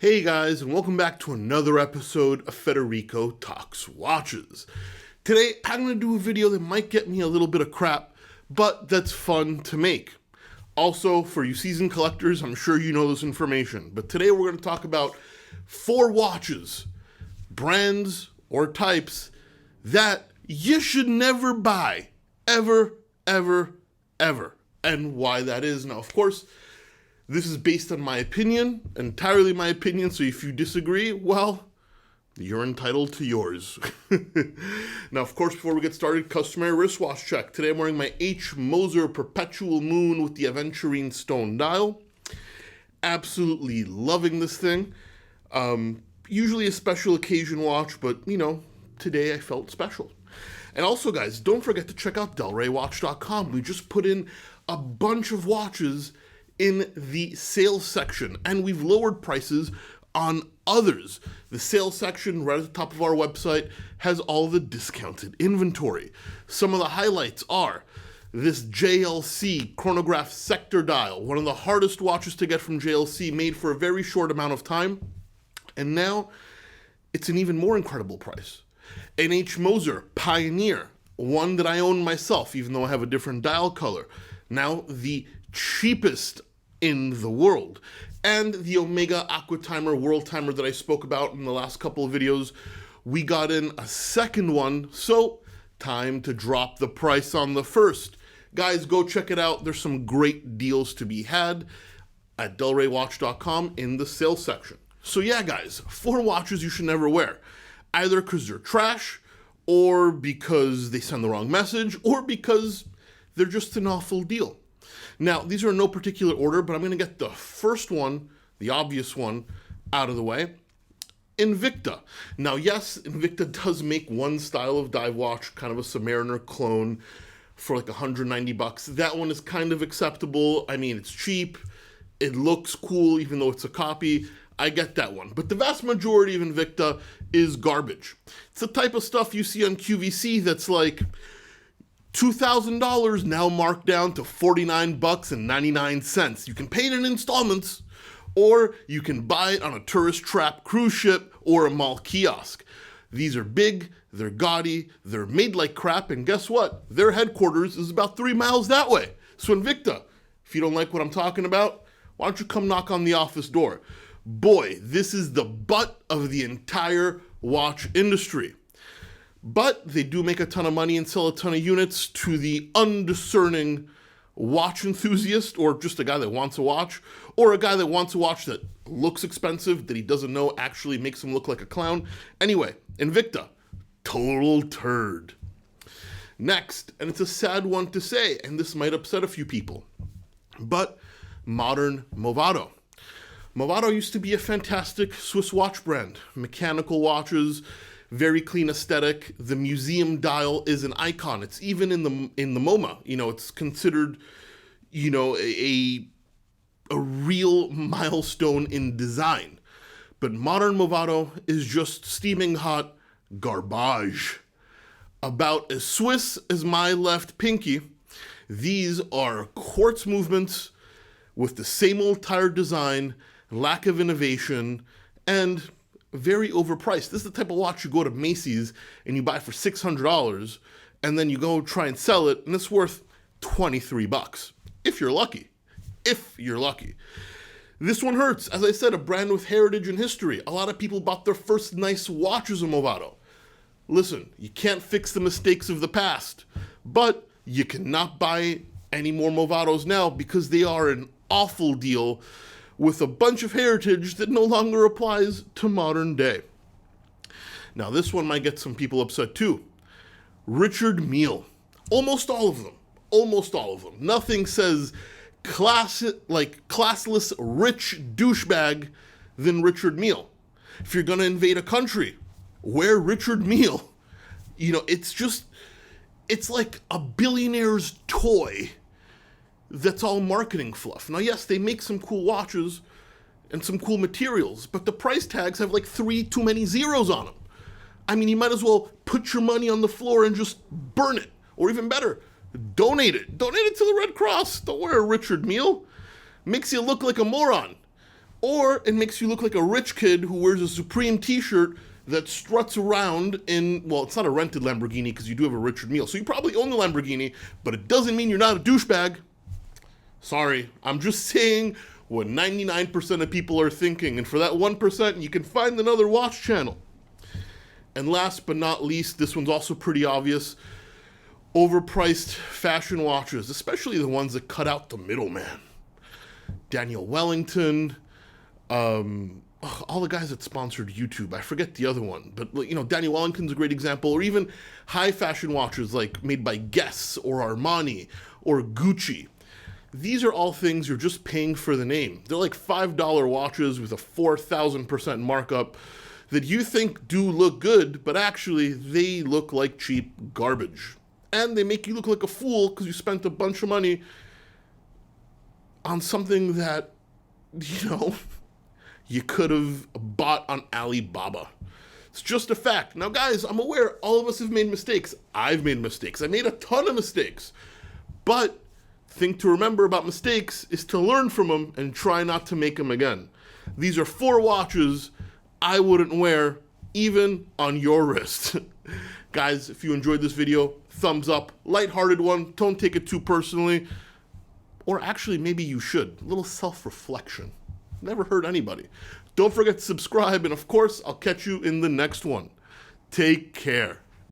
Hey guys, and welcome back to another episode of Federico Talks Watches. Today, I'm going to do a video that might get me a little bit of crap, but that's fun to make. Also, for you seasoned collectors, I'm sure you know this information, but today we're going to talk about 4 watches, brands or types that you should never buy, ever, and why that is. Now, of course, this is based on my opinion, entirely my opinion, so if you disagree, well, you're entitled to yours. Now, of course, before we get started, customary wristwatch check. Today I'm wearing my H. Moser Perpetual Moon with the Aventurine Stone Dial. Absolutely loving this thing. Usually a special occasion watch, but, you know, today I felt special. And also, guys, don't forget to check out delraywatch.com. We just put in a bunch of watches in the sales section, and we've lowered prices on others. The sales section right at the top of our website has all the discounted inventory. Some of the highlights are this JLC chronograph sector dial, one of the hardest watches to get from JLC, made for a very short amount of time, and now it's an even more incredible price. An H. Moser Pioneer, one that I own myself, even though I have a different dial color. Now the cheapest in the world. And the Omega Aqua Timer World Timer that I spoke about in the last couple of videos, we got in a second one, so time to drop the price on the first. Guys, go check it out. There's some great deals to be had at delraywatch.com in the sales section. So yeah, guys, 4 watches you should never wear, either because they're trash, or because they send the wrong message, or because they're just an awful deal. Now, these are in no particular order, but I'm going to get the first one, the obvious one, out of the way. Invicta. Now, yes, Invicta does make one style of dive watch, kind of a Submariner clone, for like $190. That one is kind of acceptable. I mean, it's cheap. It looks cool, even though it's a copy. I get that one. But the vast majority of Invicta is garbage. It's the type of stuff you see on QVC that's like $2,000 now marked down to $49.99. You can pay it in installments, or you can buy it on a tourist trap cruise ship or a mall kiosk. These are big, they're gaudy, they're made like crap, and guess what? Their headquarters is about 3 miles that way. So Invicta, if you don't like what I'm talking about, why don't you come knock on the office door? Boy, this is the butt of the entire watch industry. But they do make a ton of money and sell a ton of units to the undiscerning watch enthusiast, or just a guy that wants a watch, or a guy that wants a watch that looks expensive, that he doesn't know actually makes him look like a clown. Anyway, Invicta, total turd. Next, and it's a sad one to say, and this might upset a few people, but modern Movado. Movado used to be a fantastic Swiss watch brand. Mechanical watches, very clean aesthetic. The museum dial is an icon. It's even in the MoMA. You know, it's considered, you know, a real milestone in design. But modern Movado is just steaming hot garbage. About as Swiss as my left pinky. These are quartz movements with the same old tired design, lack of innovation, and very overpriced. This is the type of watch you go to Macy's and you buy for $600, and then you go try and sell it, and it's worth $23. If you're lucky. If you're lucky. This one hurts. As I said, a brand with heritage and history. A lot of people bought their first nice watches of Movado. Listen, you can't fix the mistakes of the past, but you cannot buy any more Movados now because they are an awful deal with a bunch of heritage that no longer applies to modern day. Now, this one might get some people upset too. Richard Mille. Almost all of them. Almost all of them. Nothing says classless rich douchebag than Richard Mille. If you're going to invade a country, wear Richard Mille. You know, it's like a billionaire's toy that's all marketing fluff. Now, yes, they make some cool watches and some cool materials, but the price tags have like 3 too many zeros on them. I mean, you might as well put your money on the floor and just burn it. Or even better, donate it. Donate it to the Red Cross. Don't wear a Richard Mille. Makes you look like a moron. Or it makes you look like a rich kid who wears a Supreme t-shirt that struts around in, well, it's not a rented Lamborghini because you do have a Richard Mille. So you probably own the Lamborghini, but it doesn't mean you're not a douchebag. Sorry, I'm just saying what 99% of people are thinking. And for that 1%, you can find another watch channel. And last but not least, this one's also pretty obvious. Overpriced fashion watches, especially the ones that cut out the middleman. Daniel Wellington, all the guys that sponsored YouTube. I forget the other one, but you know, Daniel Wellington's a great example. Or even high fashion watches like made by Guess or Armani or Gucci. These are all things you're just paying for the name. They're like $5 watches with a 4,000% markup that you think do look good, but actually they look like cheap garbage. And they make you look like a fool because you spent a bunch of money on something that, you know, you could have bought on Alibaba. It's just a fact. Now, guys, I'm aware all of us have made mistakes. I've made mistakes. I made a ton of mistakes. But the thing to remember about mistakes is to learn from them and try not to make them again. These are 4 watches I wouldn't wear even on your wrist. Guys, if you enjoyed this video, thumbs up. Lighthearted one. Don't take it too personally. Or actually, maybe you should. A little self-reflection. Never hurt anybody. Don't forget to subscribe, and of course, I'll catch you in the next one. Take care.